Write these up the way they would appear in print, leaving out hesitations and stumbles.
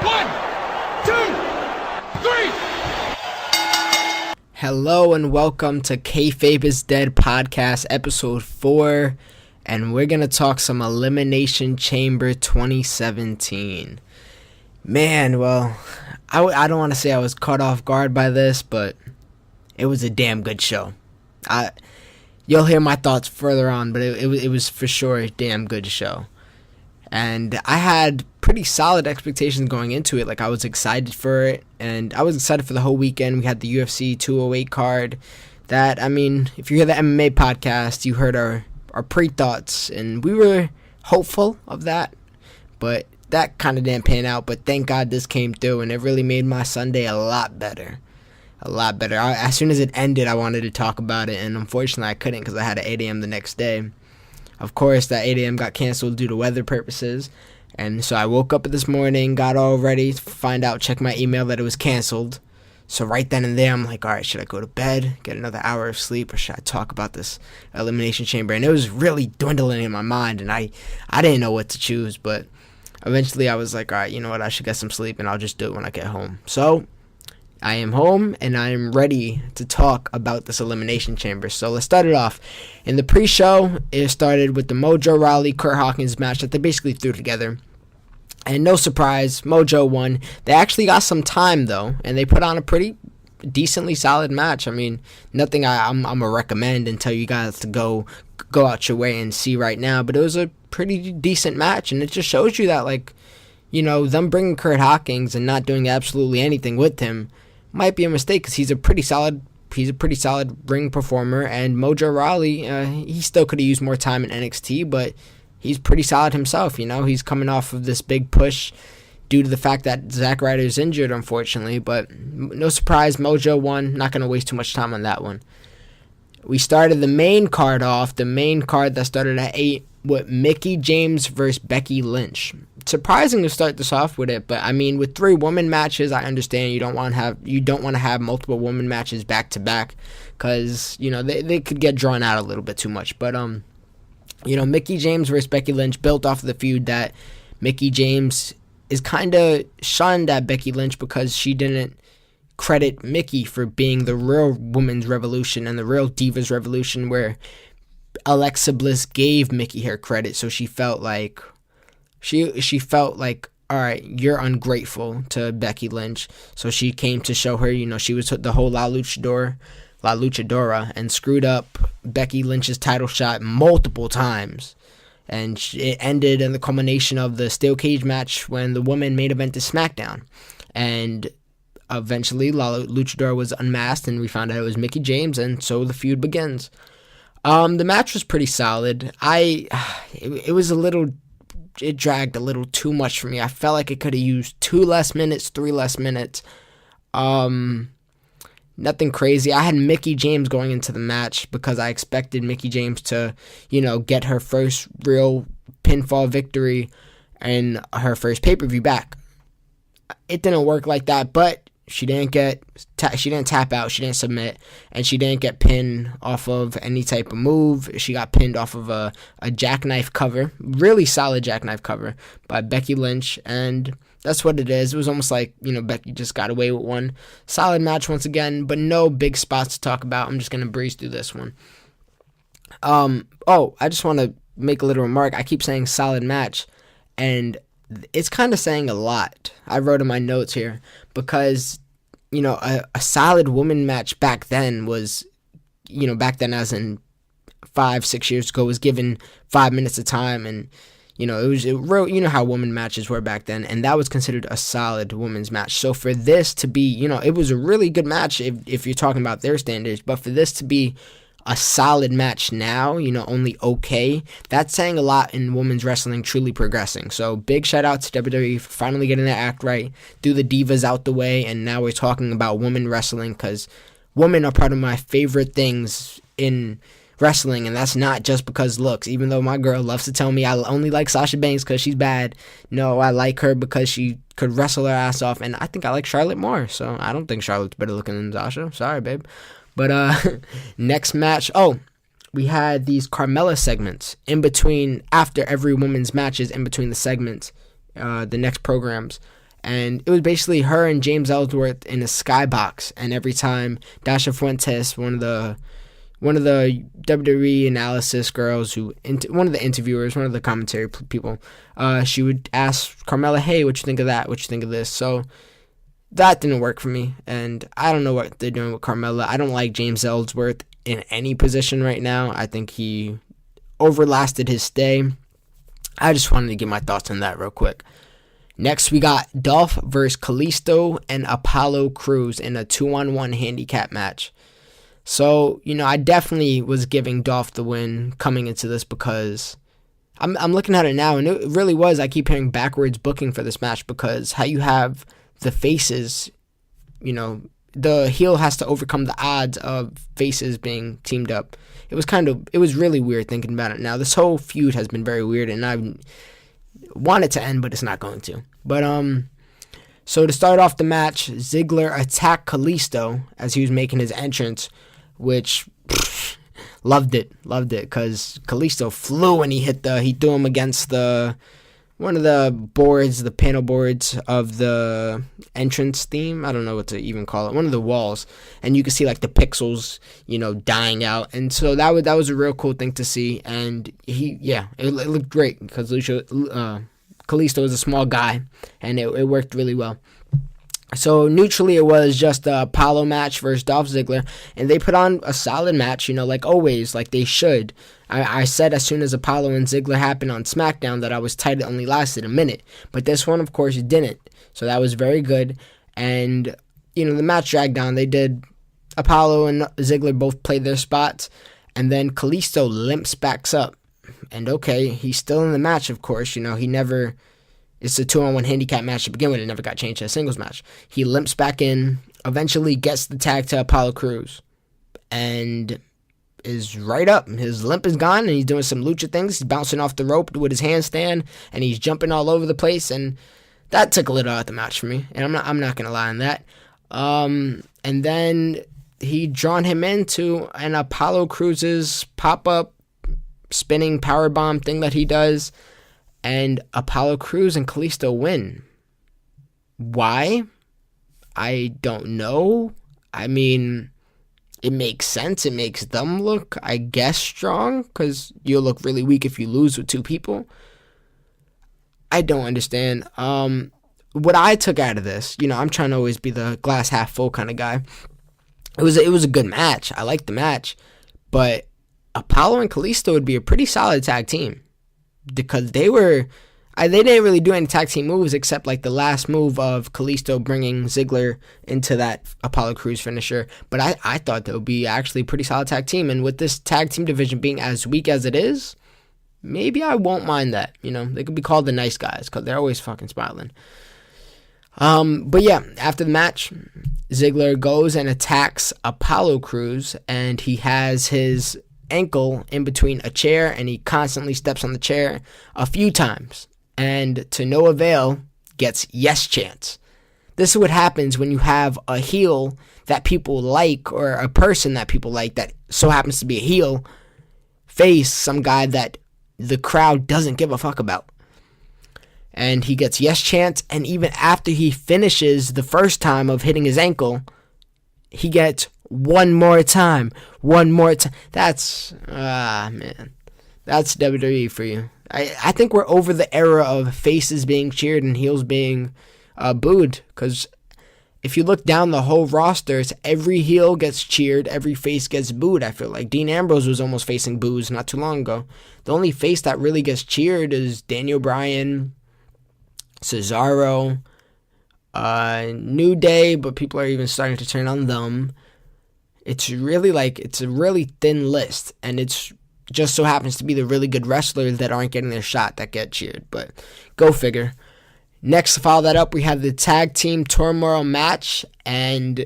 1, 2, 3. Hello and welcome to Kayfabe Is Dead podcast episode 4, and we're going to talk some Elimination Chamber 2017. Man, well, I don't want to say I was caught off guard by this, but it was a damn good show. You'll hear my thoughts further on, but it was for sure a damn good show. And I had pretty solid expectations going into it. Like, I was excited for it, and I was excited for the whole weekend. We had the UFC 208 card that, I mean, if you hear the MMA podcast, you heard our pre-thoughts, and we were hopeful of that, but that kind of didn't pan out. But thank God this came through, and it really made my Sunday a lot better. As soon as it ended, I wanted to talk about it, and unfortunately I couldn't because I had an 8 a.m. the next day. Of course, that 8 a.m. got canceled due to weather purposes, and so I woke up this morning, got all ready to find out, check my email that it was canceled. So right then and there, I'm like, all right, should I go to bed, get another hour of sleep, or should I talk about this Elimination Chamber? And it was really dwindling in my mind, and I didn't know what to choose, but eventually I was like, all right, you know what, I should get some sleep, and I'll just do it when I get home. So I am home, and I am ready to talk about this Elimination Chamber. So let's start it off. In the pre-show, it started with the Mojo Rawley Kurt Hawkins match that they basically threw together. And no surprise, Mojo won. They actually got some time, though, and they put on a pretty decently solid match. I mean, nothing I'm going to recommend and tell you guys to go out your way and see right now, but it was a pretty decent match, and it just shows you that, like, you know, them bringing Kurt Hawkins and not doing absolutely anything with him might be a mistake, because he's a pretty solid ring performer, and Mojo Rawley, he still could have used more time in NXT, but he's pretty solid himself. You know, he's coming off of this big push due to the fact that Zack Ryder's injured, unfortunately, but no surprise, Mojo won. Not going to waste too much time on that one. We started the main card off, the main card that started at 8 with Mickie James versus Becky Lynch. Surprising to start this off with it, but I mean, with 3 women matches, I understand you don't want to have multiple women matches back to back, because you know they could get drawn out a little bit too much. But you know, Mickie James versus Becky Lynch built off of the feud that Mickie James is kind of shunned at Becky Lynch because she didn't credit Mickie for being the real women's revolution and the real divas revolution, where Alexa Bliss gave Mickie her credit. So she felt like all right, you're ungrateful to Becky Lynch. So she came to show her, you know, she was the whole La Luchadora, and screwed up Becky Lynch's title shot multiple times. And it ended in the culmination of the steel cage match when the women main evented SmackDown. And eventually La Luchadora was unmasked, and we found out it was Mickie James, and so the feud begins. The match was pretty solid. It dragged a little too much for me. I felt like it could have used 2 less minutes, 3 less minutes. Nothing crazy. I had Mickie James going into the match because I expected Mickie James to, you know, get her first real pinfall victory and her first pay-per-view back. It didn't work like that, but she didn't tap out, she didn't submit, and she didn't get pinned off of any type of move. She got pinned off of a jackknife cover, really solid jackknife cover by Becky Lynch, and that's what it is. It was almost like, you know, Becky just got away with one. Solid match once again, but no big spots to talk about. I'm just going to breeze through this one. I just want to make a little remark. I keep saying solid match, and it's kind of saying a lot. I wrote in my notes here because, you know, a solid woman match back then was, you know, back then as in 5-6 years ago, was given 5 minutes of time, and you know, you know how women matches were back then, and that was considered a solid women's match. So for this to be, you know, it was a really good match if you're talking about their standards, but for this to be a solid match now, you know, only okay, that's saying a lot in women's wrestling truly progressing. So big shout out to WWE for finally getting their act right, do the divas out the way, and now we're talking about women wrestling, because women are part of my favorite things in wrestling, and that's not just because looks, even though my girl loves to tell me I only like Sasha Banks because she's bad. No, I like her because she could wrestle her ass off, and I think I like Charlotte more, so I don't think Charlotte's better looking than Sasha. Sorry, babe. But next match, we had these Carmella segments in between, after every women's matches, in between the segments, the next programs. And it was basically her and James Ellsworth in a skybox. And every time Dasha Fuentes, one of the WWE analysis girls, one of the interviewers, one of the commentary people, she would ask Carmella, hey, what you think of that? What you think of this? So that didn't work for me. And I don't know what they're doing with Carmella. I don't like James Ellsworth in any position right now. I think he overlasted his stay. I just wanted to give my thoughts on that real quick. Next, we got Dolph versus Kalisto and Apollo Crews in a 2-on-1 handicap match. So, I definitely was giving Dolph the win coming into this because I'm looking at it now, and it really was. I keep hearing backwards booking for this match because how you have the faces, the heel has to overcome the odds of faces being teamed up. It was really weird thinking about it now. This whole feud has been very weird, and I want it to end, but it's not going to. But, so to start off the match, Ziggler attacked Kalisto as he was making his entrance, which, loved it, because Kalisto flew when he threw him against one of the boards, the panel boards of the entrance theme. I don't know what to even call it. One of the walls. And you can see like the pixels, dying out. And so that was a real cool thing to see. And it looked great because Kalisto is a small guy and it worked really well. So neutrally, it was just a Apollo match versus Dolph Ziggler, and they put on a solid match, like always, like they should. I said as soon as Apollo and Ziggler happened on Smackdown that I was tight. It only lasted a minute, but this one, of course, didn't. So that was very good, and the match dragged on. Apollo and Ziggler both played their spots, and then Kalisto limps back up, and okay, he's still in the match, of course. He never. It's a 2-on-1 handicap match to begin with. It never got changed to a singles match. He limps back in, eventually gets the tag to Apollo Crews, and is right up. His limp is gone, and he's doing some lucha things. He's bouncing off the rope with his handstand, and he's jumping all over the place, and that took a little out of the match for me, and I'm not going to lie on that. And then he drawn him into an Apollo Crews' pop-up spinning powerbomb thing that he does, and Apollo Crews and Kalisto win. Why? I don't know. I mean, it makes sense. It makes them look, I guess, strong, because you'll look really weak if you lose with two people. I don't understand. What I took out of this, I'm trying to always be the glass half full kind of guy. It was a good match. I liked the match, but Apollo and Kalisto would be a pretty solid tag team. Because they didn't really do any tag team moves except like the last move of Kalisto bringing Ziggler into that Apollo Crews finisher. But I thought that would be actually a pretty solid tag team. And with this tag team division being as weak as it is, maybe I won't mind that. They could be called the nice guys because they're always fucking smiling. But yeah, after the match, Ziggler goes and attacks Apollo Crews, and he has his ankle in between a chair, and he constantly steps on the chair a few times, and to no avail, gets yes chants. This is what happens when you have a heel that people like, or a person that people like that so happens to be a heel, face some guy that the crowd doesn't give a fuck about. And he gets yes chants, and even after he finishes the first time of hitting his ankle, he gets one more time. That's, man. That's WWE for you. I think we're over the era of faces being cheered and heels being booed. Because if you look down the whole roster, it's every heel gets cheered, every face gets booed. I feel like Dean Ambrose was almost facing boos not too long ago. The only face that really gets cheered is Daniel Bryan, Cesaro, New Day, but people are even starting to turn on them. It's really it's a really thin list, and it's just so happens to be the really good wrestlers that aren't getting their shot that get cheered, but go figure. Next, to follow that up, we have the tag team turmoil match, and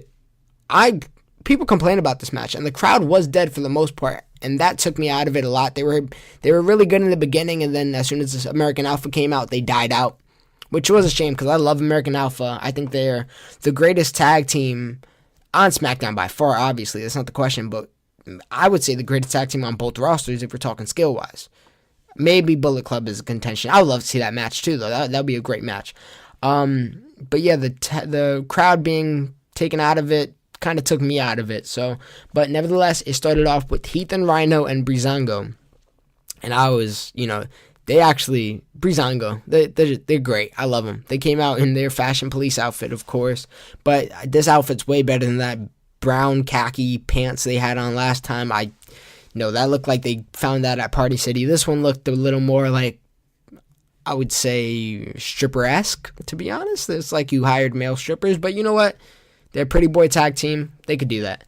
people complain about this match, and the crowd was dead for the most part, and that took me out of it a lot. They were really good in the beginning, and then as soon as this American Alpha came out, they died out, which was a shame because I love American Alpha. I think they're the greatest tag team on SmackDown by far, obviously. That's not the question, but I would say the greatest tag team on both rosters if we're talking skill-wise. Maybe Bullet Club is a contention. I would love to see that match too, though. That would be a great match. But yeah, the crowd being taken out of it kind of took me out of it. So, but nevertheless, it started off with Heath and Rhino and Breezango. And I was, Breezango, they're great. I love them. They came out in their Fashion Police outfit, of course. But this outfit's way better than that brown khaki pants they had on last time. That looked like they found that at Party City. This one looked a little more like, I would say, stripper-esque, to be honest. It's like you hired male strippers. But you know what? They're a pretty boy tag team. They could do that.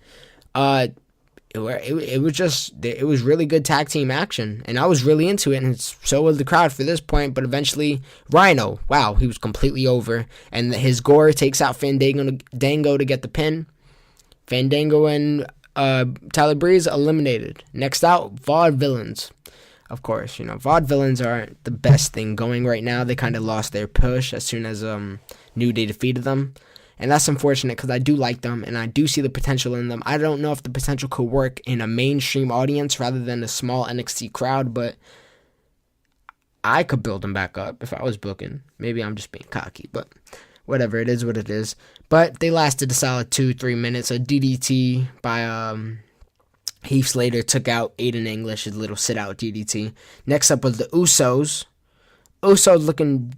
It was really good tag team action, and I was really into it, and so was the crowd for this point. But eventually, Rhino, wow, he was completely over, and his gore takes out Fandango to get the pin. Fandango and Tyler Breeze eliminated. Next out, Vaudevillains. Of course, Vaudevillains aren't the best thing going right now. They kind of lost their push as soon as New Day defeated them. And that's unfortunate because I do like them and I do see the potential in them. I don't know if the potential could work in a mainstream audience rather than a small NXT crowd, but I could build them back up if I was booking. Maybe I'm just being cocky, but whatever. It is what it is. But they lasted a solid 2-3 minutes. A DDT by Heath Slater took out Aiden English, his little sit-out DDT. Next up was the Usos. Usos looking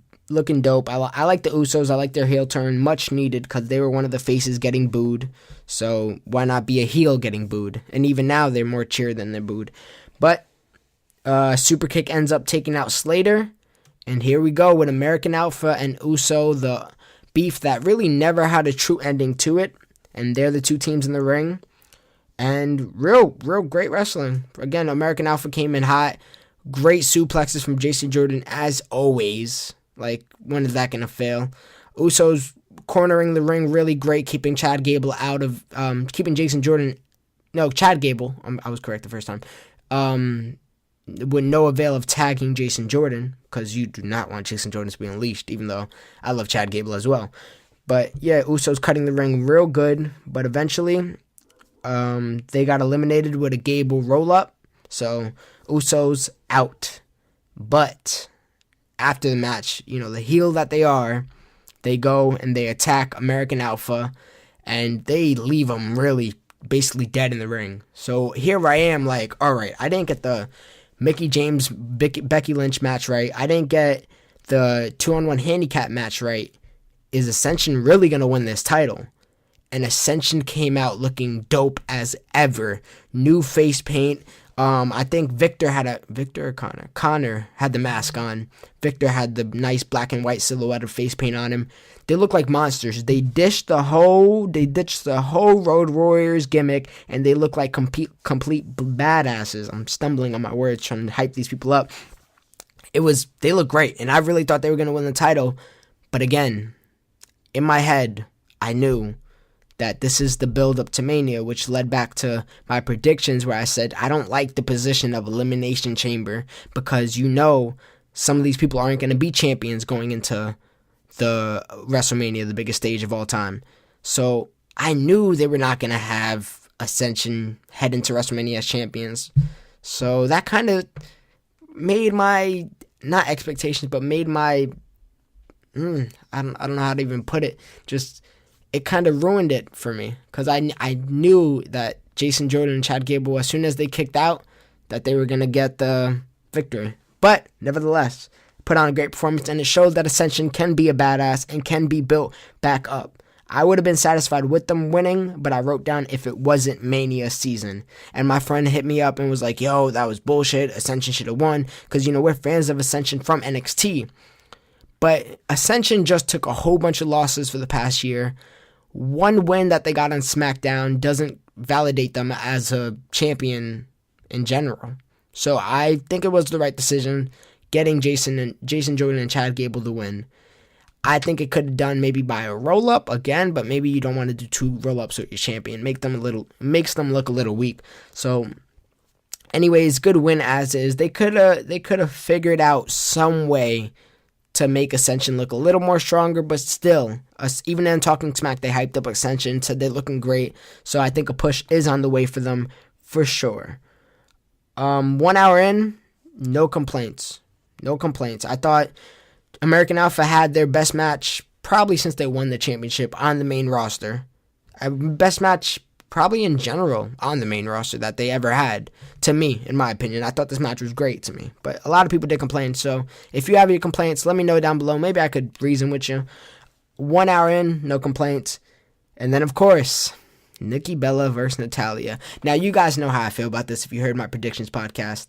dope. I like the Usos. I like their heel turn. Much needed because they were one of the faces getting booed. So why not be a heel getting booed? And even now they're more cheered than they're booed. But Superkick ends up taking out Slater. And here we go with American Alpha and Uso, the beef that really never had a true ending to it. And they're the two teams in the ring. And real great wrestling. Again, American Alpha came in hot. Great suplexes from Jason Jordan as always. Like, when is that going to fail? Usos cornering the ring really great, keeping Chad Gable out of, keeping Jason Jordan, no, Chad Gable, I was correct the first time, with no avail of tagging Jason Jordan, because you do not want Jason Jordan to be unleashed, even though I love Chad Gable as well. But yeah, Usos cutting the ring real good, but eventually, they got eliminated with a Gable roll-up, so Usos out. But after the match, the heel that they are, they go and they attack American Alpha, and they leave them really basically dead in the ring. So here I am like, all right, I didn't get the Mickie James, Becky Lynch match right. I didn't get the 2-on-1 handicap match right. Is Ascension really going to win this title? And Ascension came out looking dope as ever. New face paint. I think Connor had the mask on. Victor had the nice black and white silhouette of face paint on him. They look like monsters. They ditched the whole Road Warriors gimmick, and they look like complete badasses. I'm stumbling on my words trying to hype these people up. They look great, and I really thought they were going to win the title. But again, in my head, I knew that this is the build-up to Mania, which led back to my predictions where I said I don't like the position of Elimination Chamber because some of these people aren't going to be champions going into the WrestleMania, the biggest stage of all time. So I knew they were not going to have Ascension head into WrestleMania as champions. So that kind of made my, not expectations, but made my, I don't know how to even put it, just it kind of ruined it for me because I knew that Jason Jordan and Chad Gable, as soon as they kicked out, that they were going to get the victory. But nevertheless, put on a great performance, and it showed that Ascension can be a badass and can be built back up. I would have been satisfied with them winning, but I wrote down if it wasn't Mania season. And my friend hit me up and was like, yo, that was bullshit. Ascension should have won because, we're fans of Ascension from NXT. But Ascension just took a whole bunch of losses for the past year. One win that they got on SmackDown doesn't validate them as a champion in general. So I think it was the right decision getting Jason Jordan and Chad Gable to win. I think it could have done maybe by a roll-up again, but maybe you don't want to do 2 roll-ups with your champion. Makes them look a little weak. So anyways, good win as is. They could have figured out some way to make Ascension look a little more stronger, but still, even in Talking Smack, they hyped up Ascension, said they're looking great, so I think a push is on the way for them, for sure. 1 hour in, no complaints. I thought American Alpha had their best match probably since they won the championship on the main roster. Best match probably in general on the main roster that they ever had, to me, in my opinion. I thought this match was great to me, but a lot of people did complain, so if you have your complaints, let me know down below. Maybe I could reason with you. 1 hour in, no complaints. And then, of course, Nikki Bella versus Natalya. Now, you guys know how I feel about this if you heard my predictions podcast.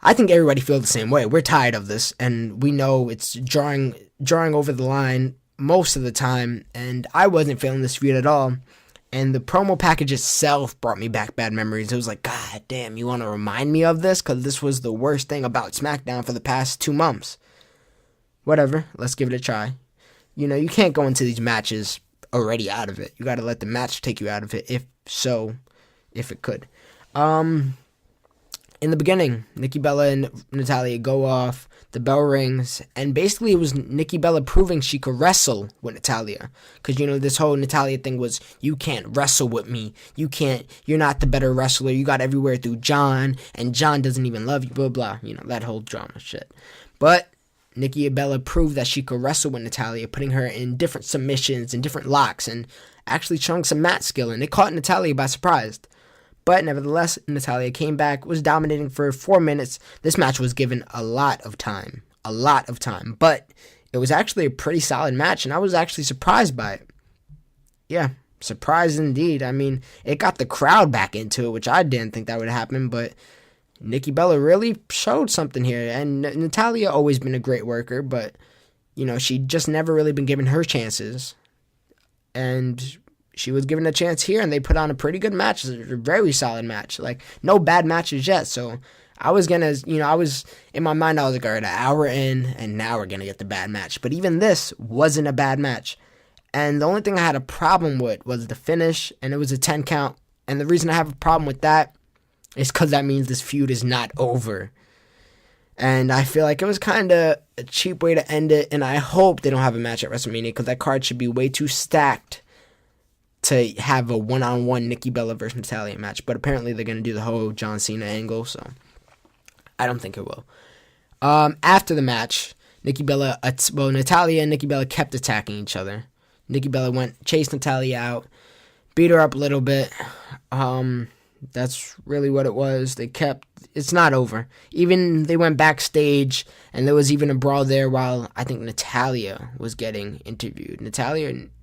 I think everybody feels the same way. We're tired of this, and we know it's drawing over the line most of the time, and I wasn't feeling this feud at all. And the promo package itself brought me back bad memories. It was like, God damn, you want to remind me of this? Because this was the worst thing about SmackDown for the past 2 months. Whatever, let's give it a try. You know, you can't go into these matches already out of it. You got to let the match take you out of it, if it could. In the beginning, Nikki Bella and Natalya go off, the bell rings, and basically it was Nikki Bella proving she could wrestle with Natalya. Because, you know, this whole Natalya thing was, you can't wrestle with me. You're not the better wrestler. You got everywhere through John, and John doesn't even love you, blah, blah. You know, that whole drama shit. But Nikki Bella proved that she could wrestle with Natalya, putting her in different submissions and different locks, and actually showing some mat skill, and it caught Natalya by surprise. But nevertheless, Natalya came back, was dominating for 4 minutes. This match was given a lot of time. But it was actually a pretty solid match, and I was actually surprised by it. Yeah, surprised indeed. I mean, it got the crowd back into it, which I didn't think that would happen, but Nikki Bella really showed something here. And Natalya always been a great worker, but, you know, she just never really been given her chances. And she was given a chance here, and they put on a pretty good match. It was a very solid match. Like, no bad matches yet. So I was in my mind, I was like, all right, an hour in, and now we're going to get the bad match. But even this wasn't a bad match. And the only thing I had a problem with was the finish, and it was a 10 count. And the reason I have a problem with that is because that means this feud is not over. And I feel like it was kind of a cheap way to end it, and I hope they don't have a match at WrestleMania, because that card should be way too stacked to have a one-on-one Nikki Bella versus Natalya match. But apparently they're going to do the whole John Cena angle, so I don't think it will. After the match, Natalya and Nikki Bella kept attacking each other. Nikki Bella chased Natalya out, beat her up a little bit. That's really what it was. It's not over. Even they went backstage, and there was even a brawl there while I think Natalya was getting interviewed. It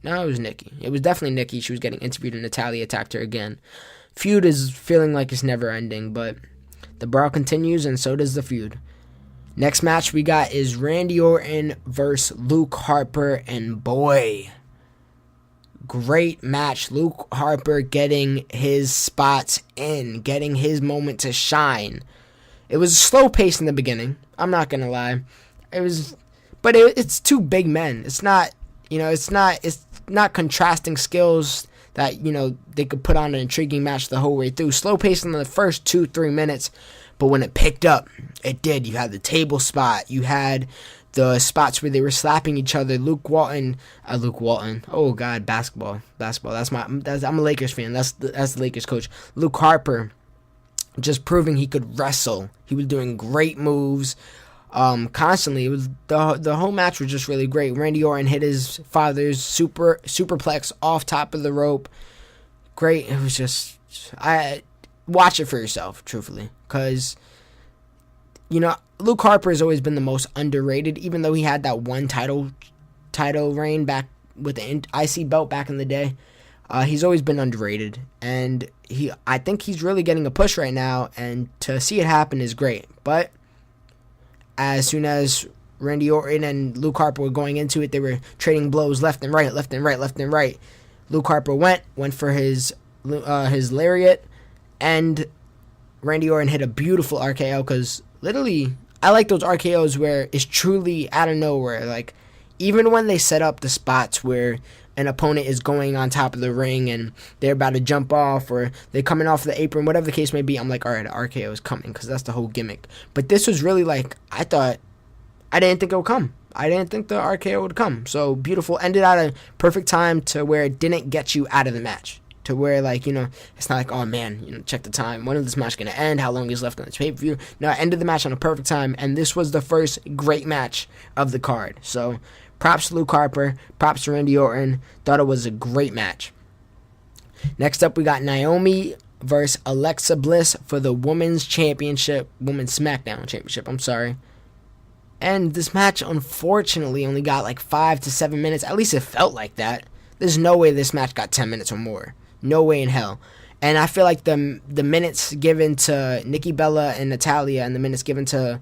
was Nikki. It was definitely Nikki. She was getting interviewed, and Natalya attacked her again. Feud is feeling like it's never ending, but the brawl continues, and so does the feud. Next match we got is Randy Orton versus Luke Harper, and boy, great match. Luke Harper getting his spots in, getting his moment to shine. It was slow pace in the beginning, I'm not gonna lie. It's two big men. It's not contrasting skills that, you know, they could put on an intriguing match the whole way through. Slow pace in the first 2-3 minutes, but when it picked up, it did. You had the table spot, you had the spots where they were slapping each other. Luke Walton. Oh God, basketball. I'm a Lakers fan. That's the Lakers coach. Luke Harper, just proving he could wrestle. He was doing great moves, constantly. It was the whole match was just really great. Randy Orton hit his father's superplex off top of the rope. Great. It was just, watch it for yourself, truthfully, because, you know, Luke Harper has always been the most underrated, even though he had that one title reign back with the IC belt back in the day. He's always been underrated, and I think he's really getting a push right now, and to see it happen is great. But as soon as Randy Orton and Luke Harper were going into it, they were trading blows left and right. Luke Harper went for his lariat, and Randy Orton hit a beautiful RKO, because literally, I like those RKOs where it's truly out of nowhere. Like, even when they set up the spots where an opponent is going on top of the ring and they're about to jump off, or they're coming off the apron, whatever the case may be, I'm like, all right, the RKO is coming, because that's the whole gimmick. But this was really like, I didn't think it would come. I didn't think the RKO would come. So beautiful. Ended at a perfect time to where it didn't get you out of the match. to where, like, you know, it's not like, oh man, you know, check the time, when is this match gonna end, how long is left on this pay-per-view. No, I ended the match on a perfect time, and this was the first great match of the card. So props to Luke Harper, props to Randy Orton. Thought it was a great match. Next up, we got Naomi versus Alexa Bliss for the Women's Smackdown Championship, I'm sorry. And this match, unfortunately, only got like 5 to 7 minutes. At least it felt like that. There's no way this match got 10 minutes or more. No way in hell. And I feel like the minutes given to Nikki Bella and Natalya and the minutes given to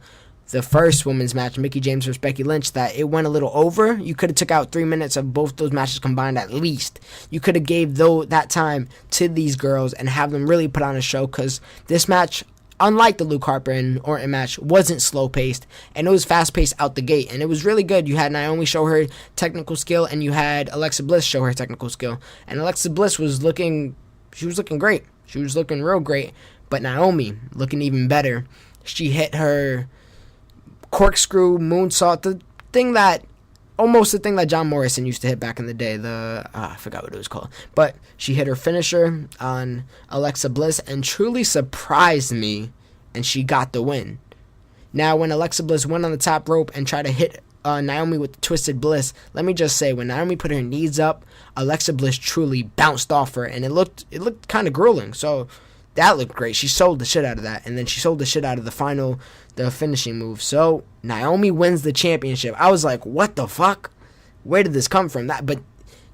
the first women's match, Mickie James versus Becky Lynch, that it went a little over. You could have took out 3 minutes of both those matches combined at least. You could have gave that time to these girls and have them really put on a show, because this match, unlike the Luke Harper and Orton match, wasn't slow-paced, and it was fast-paced out the gate, and it was really good. You had Naomi show her technical skill, and you had Alexa Bliss show her technical skill, and Alexa Bliss was looking great. She was looking real great, but Naomi looking even better. She hit her corkscrew moonsault, the thing that John Morrison used to hit back in the day. I forgot what it was called. But she hit her finisher on Alexa Bliss and truly surprised me, and she got the win. Now, when Alexa Bliss went on the top rope and tried to hit Naomi with the Twisted Bliss, let me just say, when Naomi put her knees up, Alexa Bliss truly bounced off her, and it looked kind of grueling. So that looked great. She sold the shit out of that, and then she sold the shit out of the finishing move. So Naomi wins the championship. I was like, what the fuck? Where did this come from? But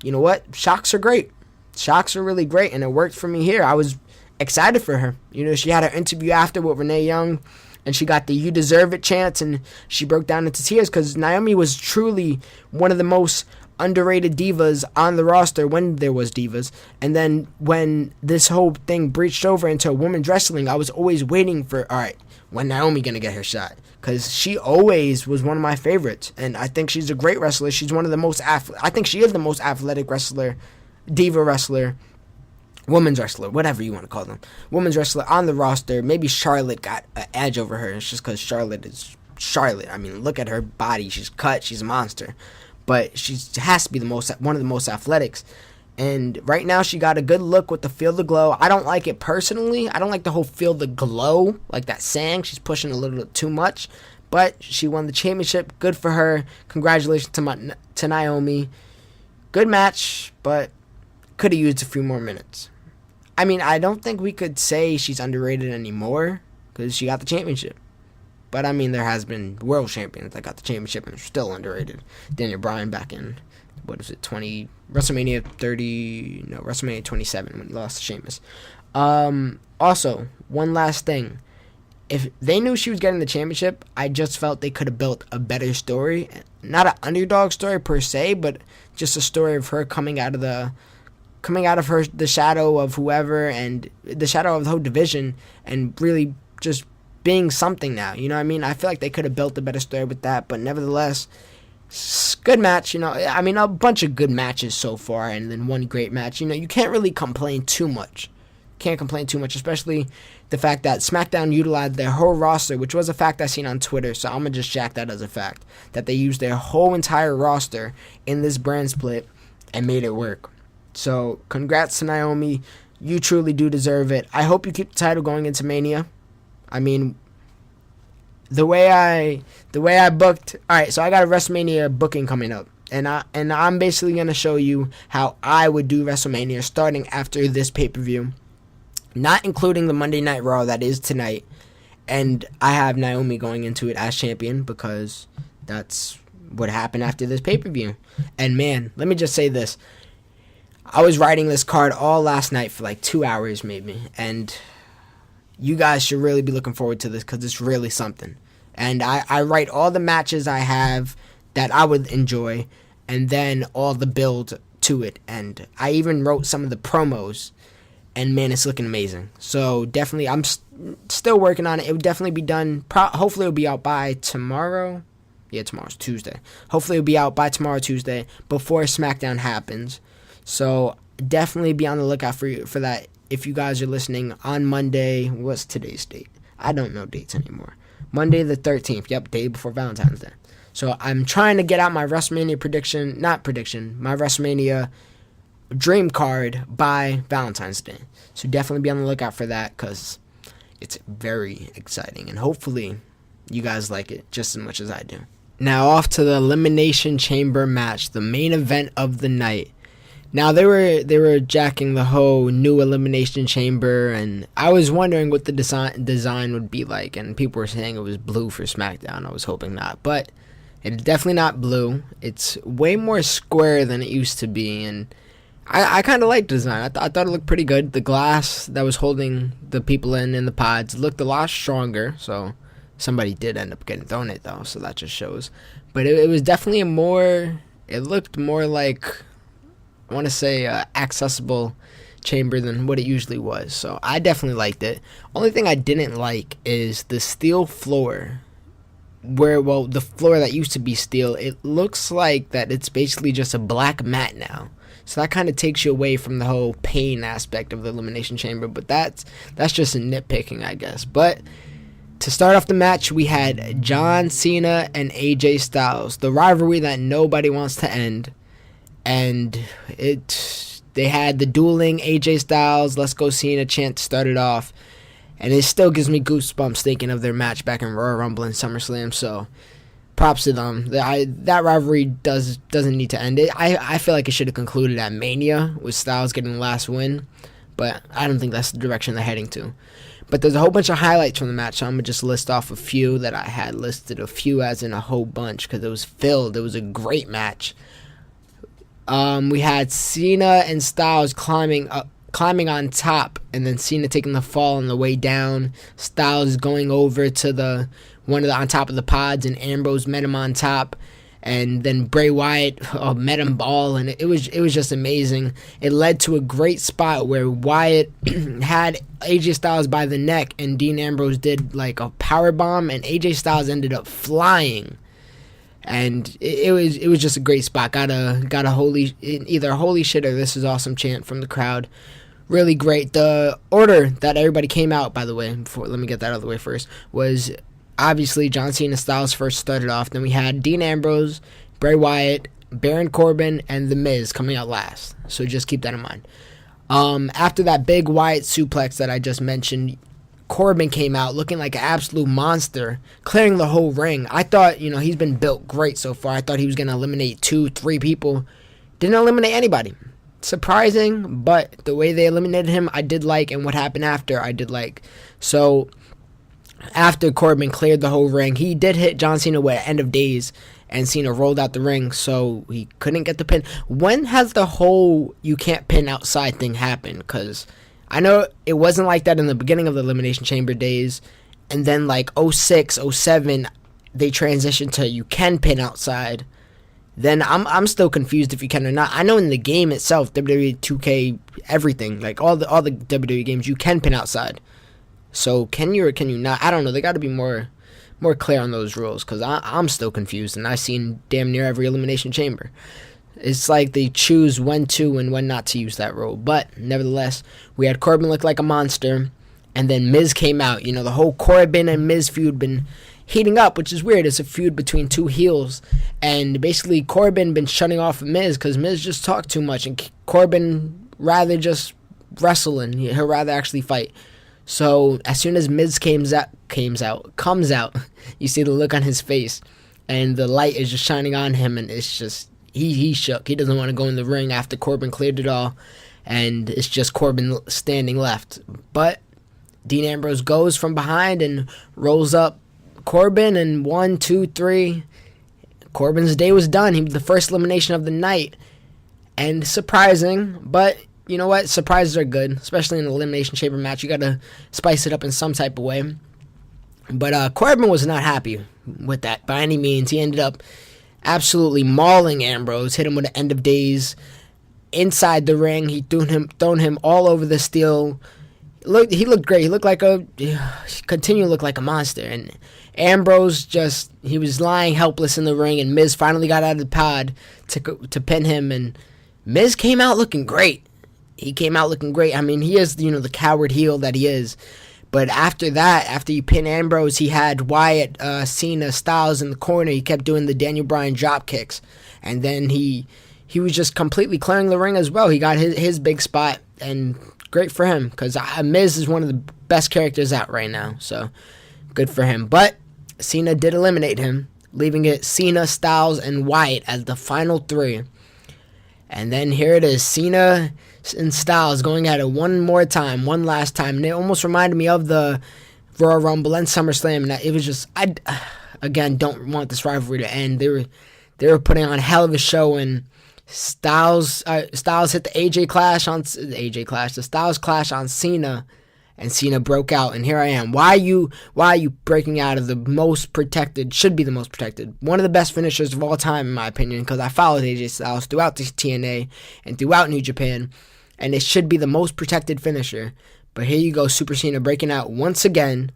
you know what? Shocks are great. Shocks are really great, and it worked for me here. I was excited for her. You know, she had her interview after with Renee Young, and she got the "You Deserve It" chant, and she broke down into tears, because Naomi was truly one of the most underrated divas on the roster when there was divas. And then when this whole thing breached over into women's wrestling, I was always waiting for, all right, when Naomi gonna get her shot? Because she always was one of my favorites, and I think she's a great wrestler. She's one of the most I think she is the most athletic wrestler, diva wrestler, women's wrestler, whatever you want to call them, women's wrestler on the roster. Maybe Charlotte got an edge over her. It's just because Charlotte is Charlotte. I mean, look at her body. She's cut. She's a monster. But she has to be one of the most athletics. And right now she got a good look with the Feel the Glow. I don't like it personally. I don't like the whole Feel the Glow, like that saying. She's pushing a little too much. But she won the championship. Good for her. Congratulations to Naomi. Good match, but could have used a few more minutes. I mean, I don't think we could say she's underrated anymore, because she got the championship. But I mean, there has been world champions that got the championship and are still underrated. Daniel Bryan back in, WrestleMania 27 when he lost to Sheamus. Also, one last thing. If they knew she was getting the championship, I just felt they could have built a better story. Not an underdog story per se, but just a story of her coming out of the shadow of whoever, and the shadow of the whole division, and really just being something now. You know what I mean? I feel like they could have built a better story with that, but nevertheless, good match. You know, I mean, a bunch of good matches so far, and then one great match. You know, you can't really complain too much. Especially the fact that SmackDown utilized their whole roster, which was a fact I seen on Twitter, so I'm going to just jack that as a fact, that they used their whole entire roster in this brand split and made it work. So, congrats to Naomi. You truly do deserve it. I hope you keep the title going into Mania. I mean, the way I booked, all right, so I got a WrestleMania booking coming up, and I'm basically going to show you how I would do WrestleMania starting after this pay-per-view, not including the Monday Night Raw that is tonight, and I have Naomi going into it as champion, because that's what happened after this pay-per-view. And man, let me just say this. I was writing this card all last night for like 2 hours maybe, and you guys should really be looking forward to this, because it's really something. And I write all the matches I have that I would enjoy, and then all the build to it. And I even wrote some of the promos, and man, it's looking amazing. So definitely, I'm still working on it. It will definitely be done. Hopefully, it'll be out by tomorrow. Yeah, tomorrow's Tuesday. Hopefully, it'll be out by tomorrow, Tuesday, before SmackDown happens. So definitely be on the lookout for that. If you guys are listening on Monday, what's today's date? I don't know dates anymore. Monday the 13th. Yep, day before Valentine's Day. So I'm trying to get out my WrestleMania my WrestleMania dream card by Valentine's Day. So definitely be on the lookout for that, because it's very exciting, and hopefully you guys like it just as much as I do. Now off to the Elimination Chamber match, the main event of the night. Now they were jacking the whole new Elimination Chamber, and I was wondering what the design would be like, and people were saying it was blue for SmackDown. I was hoping not, but it's definitely not blue. It's way more square than it used to be, and I kind of liked the design. I thought it looked pretty good. The glass that was holding the people in the pods looked a lot stronger, so somebody did end up getting thrown it, though, so that just shows. But it was definitely it looked more like, I want to say, accessible chamber than what it usually was. So I definitely liked it. Only thing I didn't like is the steel floor. The floor that used to be steel, it looks like that it's basically just a black mat now. So that kind of takes you away from the whole pain aspect of the Elimination Chamber. But that's just a nitpicking, I guess. But to start off the match, we had John Cena and AJ Styles, the rivalry that nobody wants to end. And they had the dueling AJ Styles, Let's Go Cena chant to start it off. And it still gives me goosebumps thinking of their match back in Royal Rumble and SummerSlam. So props to them. That rivalry doesn't need to end. I feel like it should have concluded at Mania with Styles getting the last win. But I don't think that's the direction they're heading to. But there's a whole bunch of highlights from the match, so I'm going to just list off a few that I had listed. A few as in a whole bunch, because it was filled. It was a great match. We had Cena and Styles climbing on top, and then Cena taking the fall on the way down. Styles going over to on top of the pods, and Ambrose met him on top, and then Bray Wyatt met him all, and it was just amazing. It led to a great spot where Wyatt had AJ Styles by the neck, and Dean Ambrose did like a power bomb, and AJ Styles ended up flying. And it was just a great spot. Got a either a holy shit or this is awesome chant from the crowd. Really great. The order that everybody came out, by the way, let me get that out of the way first, was obviously John Cena Styles first started off. Then we had Dean Ambrose, Bray Wyatt, Baron Corbin, and The Miz coming out last. So just keep that in mind. After that big Wyatt suplex that I just mentioned, Corbin came out looking like an absolute monster, clearing the whole ring. I thought, he's been built great so far. I thought he was going to eliminate 2-3 people. Didn't eliminate anybody. Surprising, but the way they eliminated him, I did like, and what happened after, I did like. So, after Corbin cleared the whole ring, he did hit John Cena at End of Days, and Cena rolled out the ring, so he couldn't get the pin. When has the whole you can't pin outside thing happened? Because I know it wasn't like that in the beginning of the Elimination Chamber days, and then like 06, 07, they transitioned to you can pin outside. Then I'm still confused if you can or not. I know in the game itself, WWE 2K, everything, like all the WWE games, you can pin outside. So can you or can you not? I don't know. They got to be more clear on those rules, because I'm still confused, and I've seen damn near every Elimination Chamber. It's like they choose when to and when not to use that rule. But nevertheless, we had Corbin look like a monster, and then Miz came out. The whole Corbin and Miz feud been heating up, which is weird. It's a feud between two heels, and basically Corbin been shutting off Miz because Miz just talked too much, and Corbin rather just wrestle, and he'll rather actually fight. So as soon as Miz comes out, you see the look on his face, and the light is just shining on him, and it's just he shook. He doesn't want to go in the ring after Corbin cleared it all, and it's just Corbin standing left. But Dean Ambrose goes from behind and rolls up Corbin, and 1, 2, 3. Corbin's day was done. He was the first elimination of the night, and surprising, but you know what? Surprises are good, especially in an Elimination Chamber match. You got to spice it up in some type of way. But Corbin was not happy with that by any means. He ended up absolutely mauling Ambrose, hit him with the End of Days inside the ring. He thrown him all over the steel. He looked great. He continued to look like a monster. And Ambrose he was lying helpless in the ring, and Miz finally got out of the pod to pin him, and Miz came out looking great. He came out looking great. I mean, he is, the coward heel that he is. But after that, after you pin Ambrose, he had Wyatt, Cena, Styles in the corner. He kept doing the Daniel Bryan drop kicks. And then he he was just completely clearing the ring as well. He got his big spot, and great for him, because Miz is one of the best characters out right now, so good for him. But Cena did eliminate him, leaving it Cena, Styles, and Wyatt as the final three. And then here it is, Cena and Styles going at it one last time. And it almost reminded me of the Royal Rumble and SummerSlam. And it was just, I again don't want this rivalry to end. They were putting on a hell of a show, and Styles hit the Styles Clash on Cena, and Cena broke out. And here I am. Why are you breaking out of the most protected, should be the most protected, one of the best finishers of all time in my opinion, because I followed AJ Styles throughout the TNA and throughout New Japan, and it should be the most protected finisher. But here you go, Super Cena breaking out once again,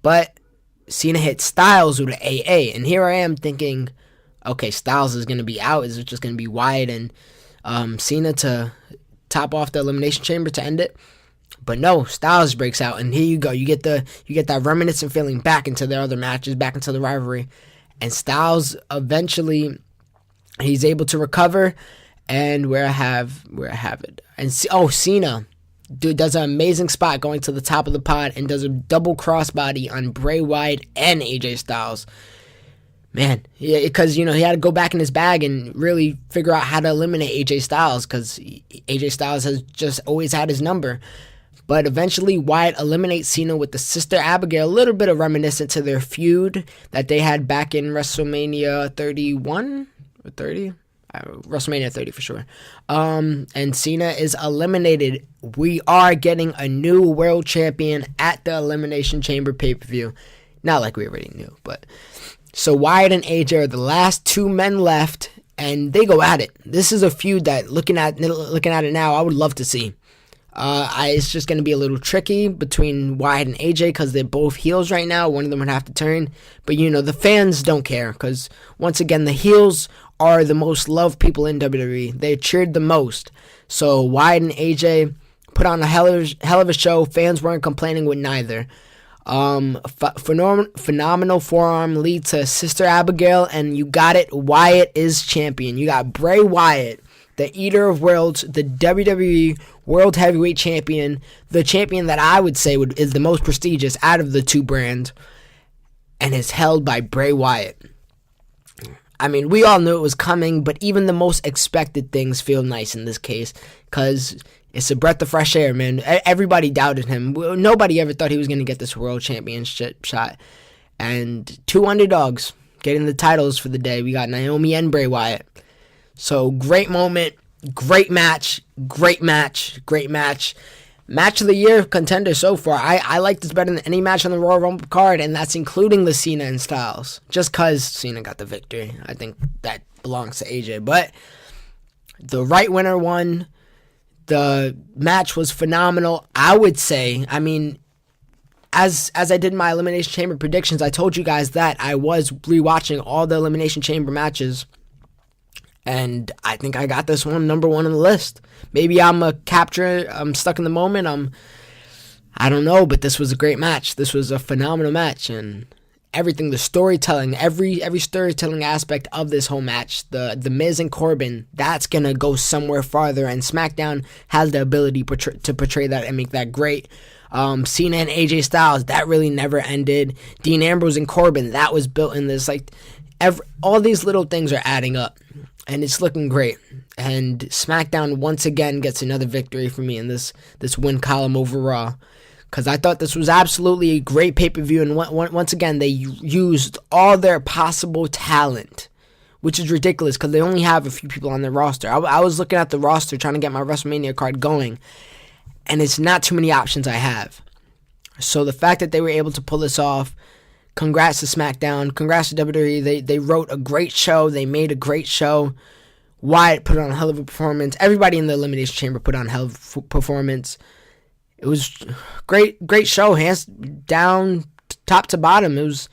but Cena hit Styles with an AA, and here I am thinking, okay, Styles is going to be out. Is it just going to be Wyatt and Cena to top off the Elimination Chamber to end it? But no, Styles breaks out, and here you go. You get that reminiscent feeling back into their other matches, back into the rivalry, and Styles eventually he's able to recover, and where I have it, and Cena. Dude does an amazing spot going to the top of the pod and does a double crossbody on Bray Wyatt and AJ Styles. Man, yeah, because he had to go back in his bag and really figure out how to eliminate AJ Styles, because AJ Styles has just always had his number. But eventually Wyatt eliminates Cena with the Sister Abigail, a little bit of reminiscent to their feud that they had back in WrestleMania 31 or 30. WrestleMania 30 for sure. And Cena is eliminated. We are getting a new world champion at the Elimination Chamber pay-per-view. Not like we already knew, but so Wyatt and AJ are the last two men left, and they go at it. This is a feud that, looking at it now, I would love to see. It's just going to be a little tricky between Wyatt and AJ because they're both heels right now. One of them would have to turn, but the fans don't care, because once again, the heels are the most loved people in WWE. They're cheered the most. So Wyatt and AJ put on a hell of a show. Fans weren't complaining with neither. Phenomenal forearm lead to Sister Abigail, and you got it. Wyatt is champion. You got Bray Wyatt, the Eater of Worlds, the WWE World Heavyweight Champion, the champion that I would say is the most prestigious out of the two brands, and is held by Bray Wyatt. I mean, we all knew it was coming, but even the most expected things feel nice in this case, because it's a breath of fresh air, man. Everybody doubted him. Nobody ever thought he was going to get this world championship shot. And two underdogs getting the titles for the day. We got Naomi and Bray Wyatt. So, great moment, great match. Match of the year contender so far. I like this better than any match on the Royal Rumble card, and that's including the Cena and Styles. Just because Cena got the victory. I think that belongs to AJ. But the right winner won. The match was phenomenal, I would say. I mean, as I did my Elimination Chamber predictions, I told you guys that I was rewatching all the Elimination Chamber matches, and I think I got this one number one on the list. Maybe I'm stuck in the moment. I don't know, but this was a great match. This was a phenomenal match, and everything, the storytelling, every storytelling aspect of this whole match, the Miz and Corbin, that's gonna go somewhere farther, and SmackDown has the ability to portray that and make that great. Cena and AJ Styles, that really never ended. Dean Ambrose and Corbin, that was built in this, all these little things are adding up, and it's looking great. And SmackDown once again gets another victory for me in this win column over Raw, because I thought this was absolutely a great pay-per-view, and once again, they used all their possible talent, which is ridiculous, because they only have a few people on their roster. I was looking at the roster, trying to get my WrestleMania card going, and it's not too many options I have. So the fact that they were able to pull this off, congrats to SmackDown, congrats to WWE. They wrote a great show, they made a great show. Wyatt put on a hell of a performance. Everybody in the Elimination Chamber put on a hell of a performance. It was great show, hands down, top to bottom. It was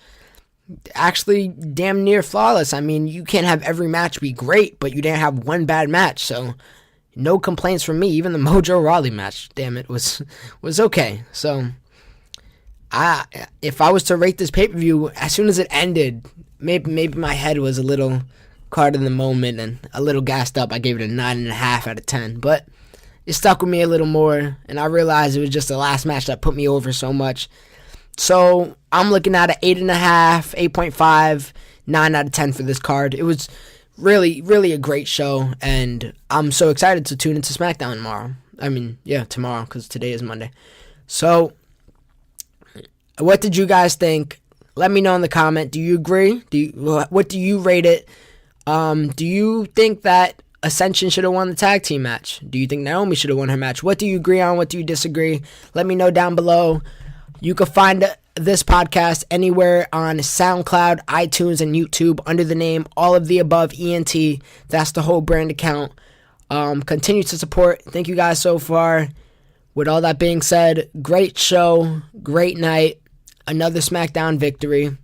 actually damn near flawless. I mean, you can't have every match be great, but you didn't have one bad match, so no complaints from me. Even the Mojo Rawley match, damn it, was okay. So, if I was to rate this pay-per-view, as soon as it ended, maybe my head was a little card in the moment and a little gassed up. I gave it a 9.5 out of 10, but it stuck with me a little more, and I realized it was just the last match that put me over so much. So I'm looking at an 8.5, 8.5, 9 out of 10 for this card. It was really, really a great show, and I'm so excited to tune into Smackdown tomorrow. Tomorrow, because today is Monday. So, what did you guys think? Let me know in the comment. Do you agree? What do you rate it? Do you think that Ascension should have won the tag team match? Do you think Naomi should have won her match? What do you agree on? What do you disagree? Let me know down below. You can find this podcast anywhere on SoundCloud, iTunes, and YouTube under the name AllOfTheAboveEnt. That's the whole brand account. Continue to support. Thank you guys so far. With all that being said, great show, great night, another Smackdown victory.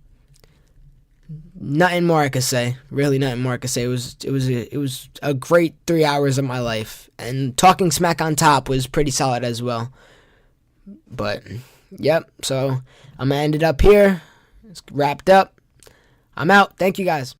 Nothing more I could say. Really, nothing more I could say. It was a great 3 hours of my life, and talking smack on top was pretty solid as well. But yep. So I'm gonna end it up here. It's wrapped up. I'm out. Thank you guys.